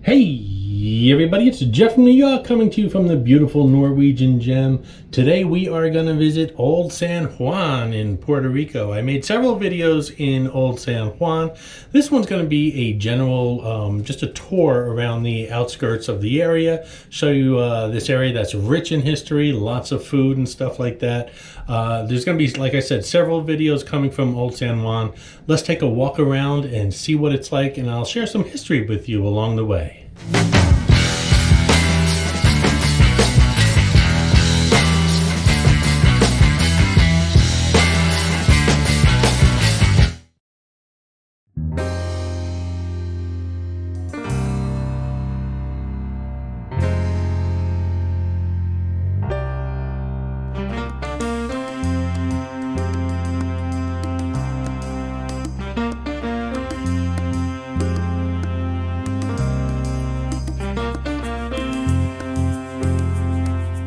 Hey everybody, it's Jeff from Yawk coming to you from the beautiful Norwegian gem. Today we are going to visit Old San Juan in Puerto Rico. I made several videos in Old San Juan. This one's going to be a general, just a tour around the outskirts of the area. Show you this area that's rich in history, lots of food and stuff like that. There's going to be, like I said, several videos coming from Old San Juan. Let's take a walk around and see what it's like, and I'll share some history with you along the way.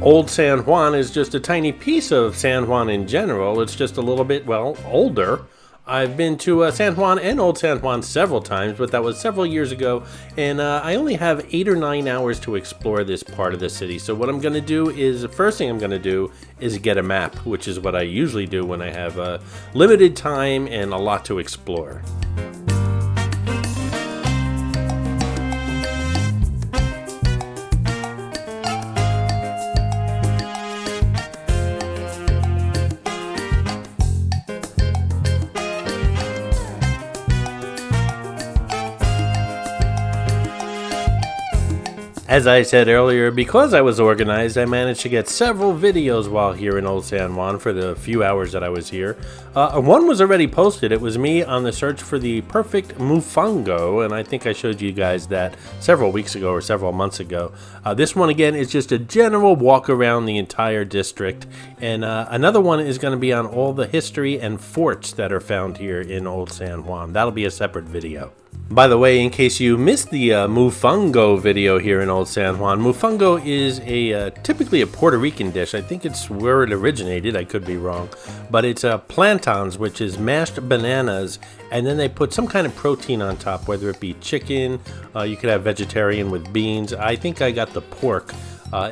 Old San Juan is just a tiny piece of San Juan in general. It's just a little bit, well, older. I've been to San Juan and Old San Juan several times, but that was several years ago, and I only have 8 or 9 hours to explore this part of the city. So what I'm going to do is, the first thing I'm going to do is get a map, which is what I usually do when I have limited time and a lot to explore. As I said earlier, because I was organized, I managed to get several videos while here in Old San Juan for the few hours that I was here. One was already posted. It was me on the search for the perfect mofongo, and I think I showed you guys that several weeks ago or several months ago. This one, again, is just a general walk around the entire district, and another one is going to be on all the history and forts that are found here in Old San Juan. That'll be a separate video. By the way, in case you missed the mofongo video here in Old San Juan, mofongo is typically a Puerto Rican dish. I think it's where it originated. I could be wrong. But it's plantains, which is mashed bananas, and then they put some kind of protein on top, whether it be chicken, you could have vegetarian with beans. I think I got the pork.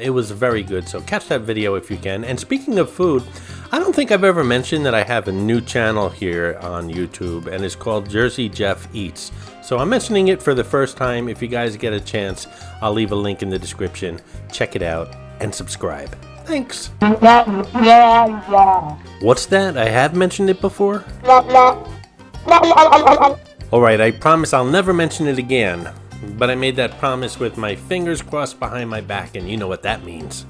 It was very good, so catch that video if you can. And speaking of food, I don't think I've ever mentioned that I have a new channel here on YouTube, and it's called Jersey Jeff Eats. So I'm mentioning it for the first time. If you guys get a chance, I'll leave a link in the description. Check it out and subscribe. Thanks. What's that? I have mentioned it before? Alright, I promise I'll never mention it again. But I made that promise with my fingers crossed behind my back, and you know what that means.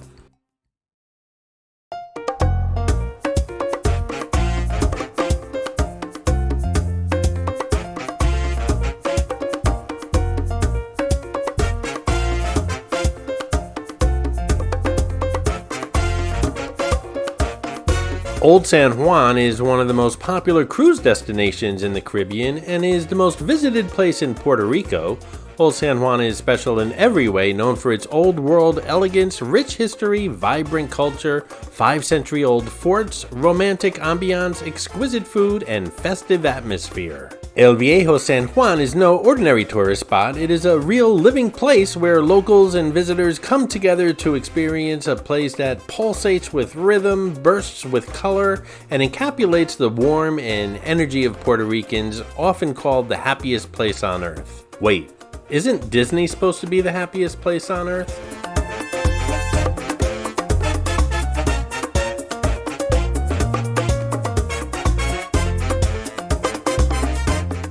Old San Juan is one of the most popular cruise destinations in the Caribbean and is the most visited place in Puerto Rico. Old San Juan is special in every way, known for its old world elegance, rich history, vibrant culture, 5-century-old forts, romantic ambiance, exquisite food, and festive atmosphere. El Viejo San Juan is no ordinary tourist spot. It is a real living place where locals and visitors come together to experience a place that pulsates with rhythm, bursts with color, and encapsulates the warmth and energy of Puerto Ricans, often called the happiest place on earth. Wait, isn't Disney supposed to be the happiest place on earth?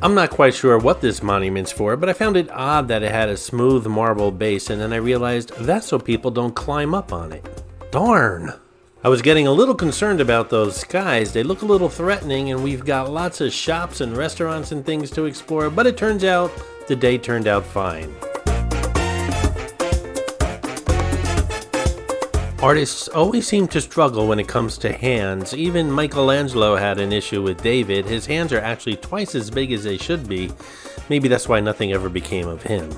I'm not quite sure what this monument's for, but I found it odd that it had a smooth marble base, and then I realized that's so people don't climb up on it. Darn! I was getting a little concerned about those skies. They look a little threatening, and we've got lots of shops and restaurants and things to explore, but it turns out the day turned out fine. Artists always seem to struggle when it comes to hands. Even Michelangelo had an issue with David. His hands are actually twice as big as they should be. Maybe that's why nothing ever became of him.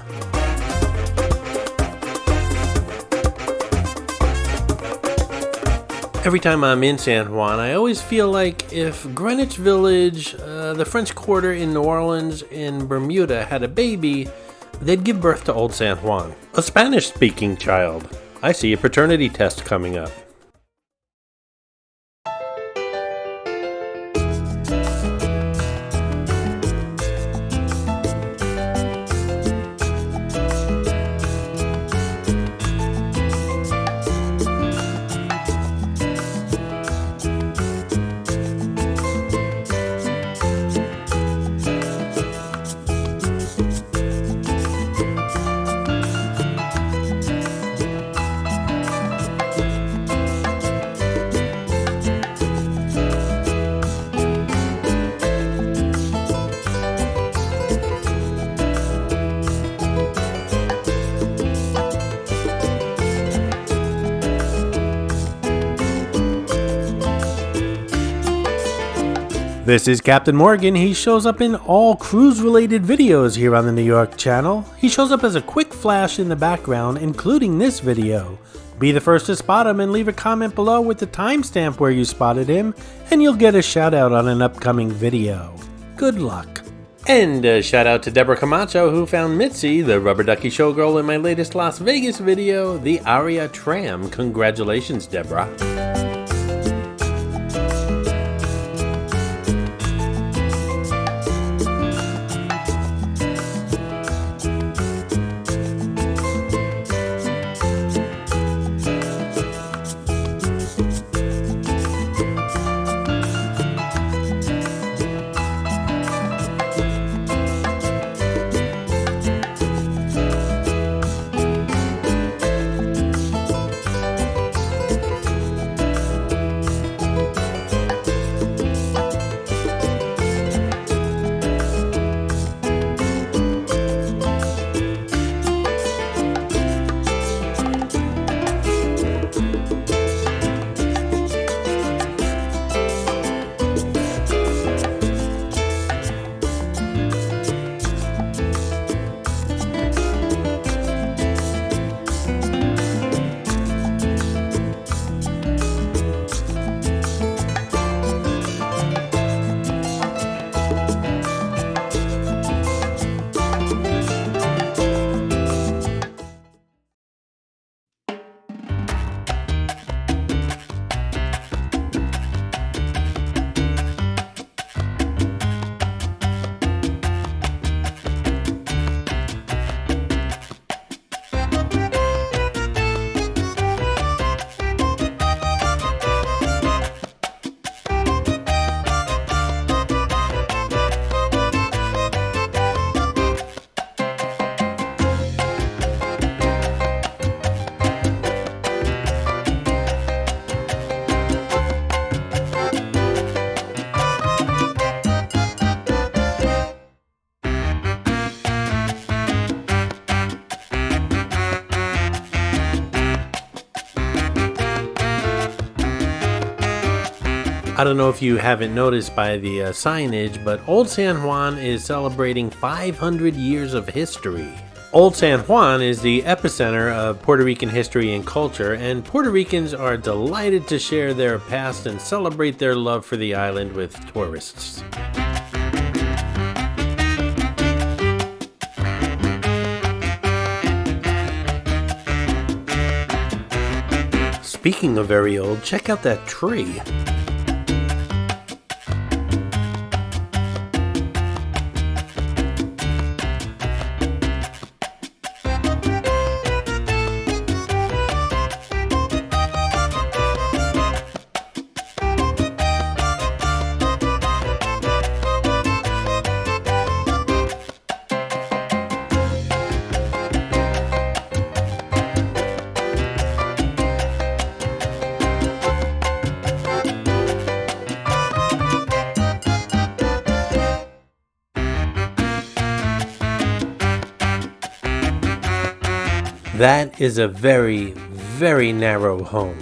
Every time I'm in San Juan, I always feel like if Greenwich Village, the French Quarter in New Orleans, and Bermuda had a baby, they'd give birth to Old San Juan, a Spanish-speaking child. I see a paternity test coming up. This is Captain Morgan. He shows up in all cruise-related videos here on the New York channel. He shows up as a quick flash in the background, including this video. Be the first to spot him and leave a comment below with the timestamp where you spotted him, and you'll get a shout out on an upcoming video. Good luck. And a shout out to Deborah Camacho, who found Mitzi, the rubber ducky showgirl, in my latest Las Vegas video, the Aria Tram. Congratulations, Deborah. I don't know if you haven't noticed by the signage, but Old San Juan is celebrating 500 years of history. Old San Juan is the epicenter of Puerto Rican history and culture, and Puerto Ricans are delighted to share their past and celebrate their love for the island with tourists. Speaking of very old, check out that tree. That is a very, very narrow home.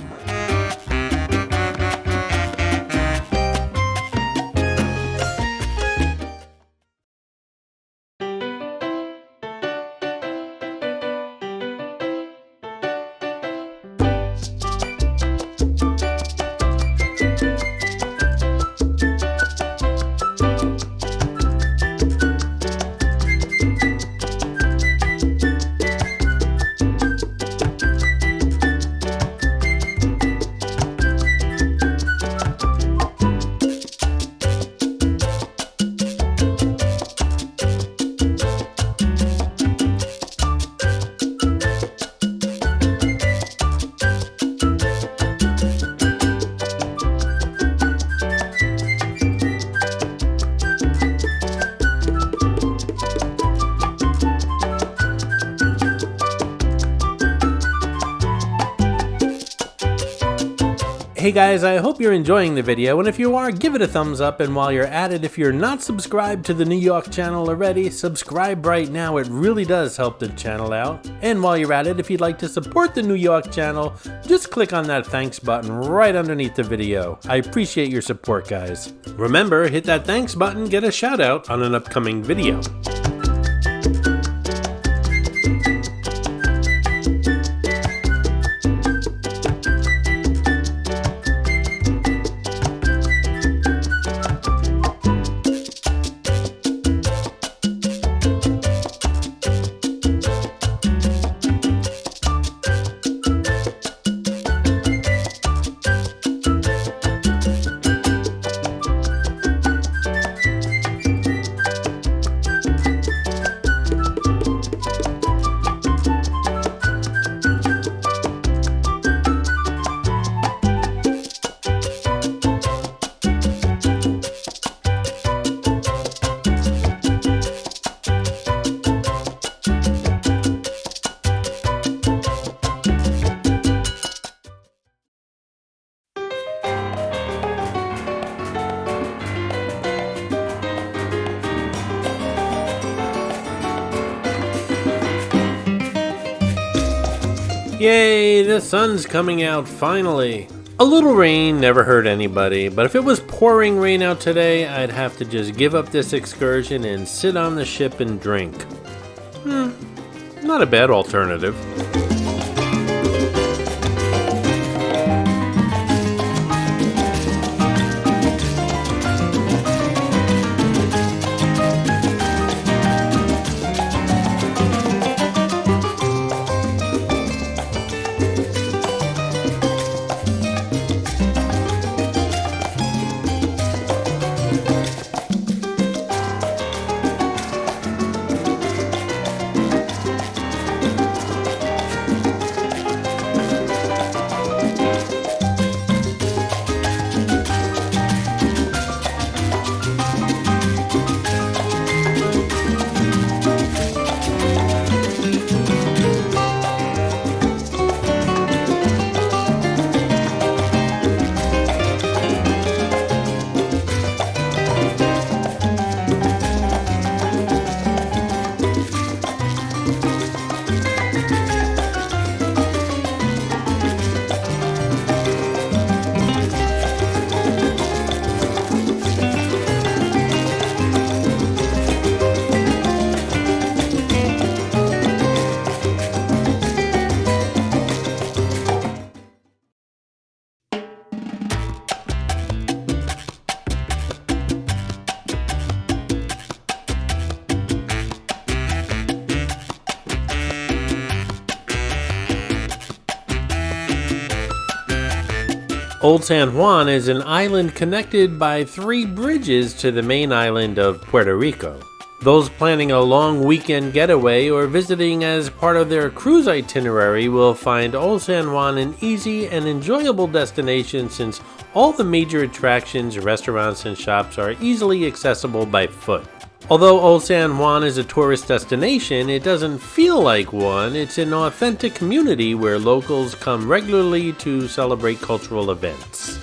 Hey guys, I hope you're enjoying the video, and if you are, give it a thumbs up, and while you're at it, if you're not subscribed to the New York channel already, subscribe right now. It really does help the channel out. And while you're at it, if you'd like to support the New York channel, just click on that thanks button right underneath the video. I appreciate your support, guys. Remember, hit that thanks button, get a shout out on an upcoming video. Yay, the sun's coming out finally. A little rain never hurt anybody, but if it was pouring rain out today, I'd have to just give up this excursion and sit on the ship and drink. Not a bad alternative. Old San Juan is an island connected by 3 bridges to the main island of Puerto Rico. Those planning a long weekend getaway or visiting as part of their cruise itinerary will find Old San Juan an easy and enjoyable destination since all the major attractions, restaurants, and shops are easily accessible by foot. Although Old San Juan is a tourist destination, it doesn't feel like one. It's an authentic community where locals come regularly to celebrate cultural events.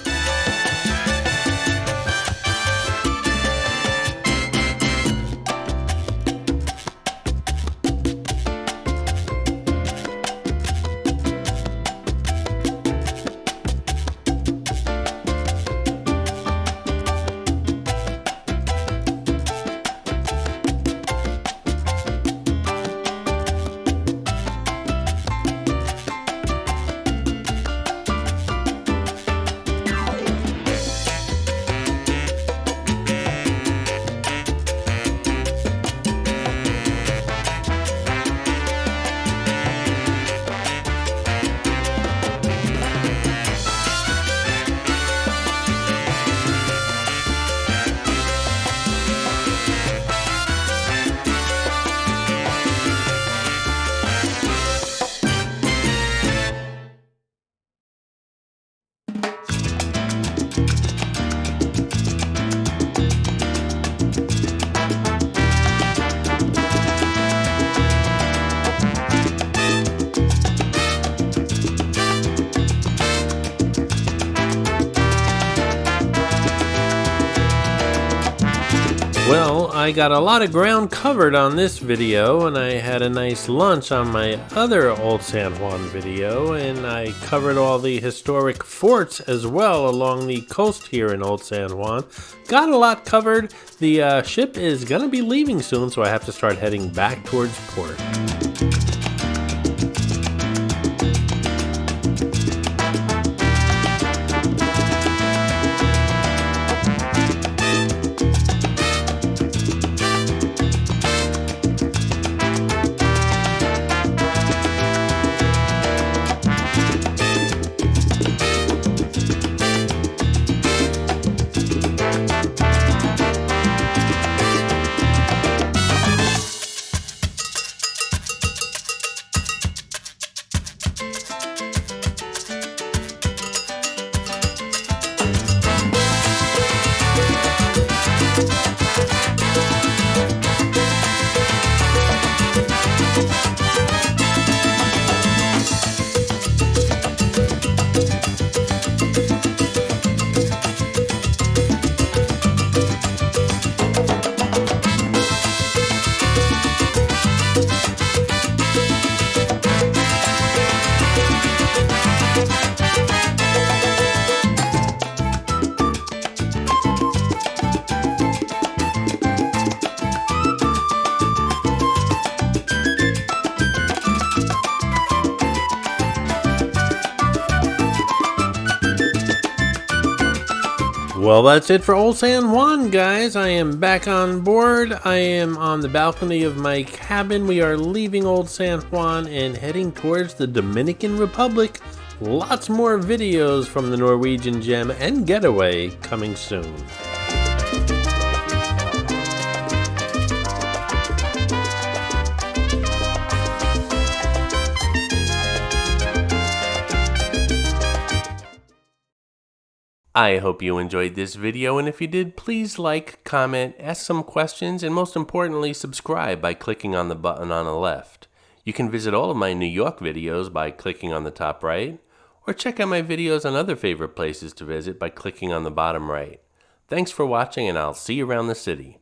I got a lot of ground covered on this video, and I had a nice lunch on my other Old San Juan video, and I covered all the historic forts as well along the coast here in Old San Juan. Got a lot covered. The ship is gonna be leaving soon, so I have to start heading back towards port. Well, that's it for Old San Juan, guys. I am back on board. I am on the balcony of my cabin. We are leaving Old San Juan and heading towards the Dominican Republic. Lots more videos from the Norwegian gem and getaway coming soon. I hope you enjoyed this video, and if you did, please like, comment, ask some questions, and most importantly, subscribe by clicking on the button on the left. You can visit all of my New York videos by clicking on the top right, or check out my videos on other favorite places to visit by clicking on the bottom right. Thanks for watching, and I'll see you around the city.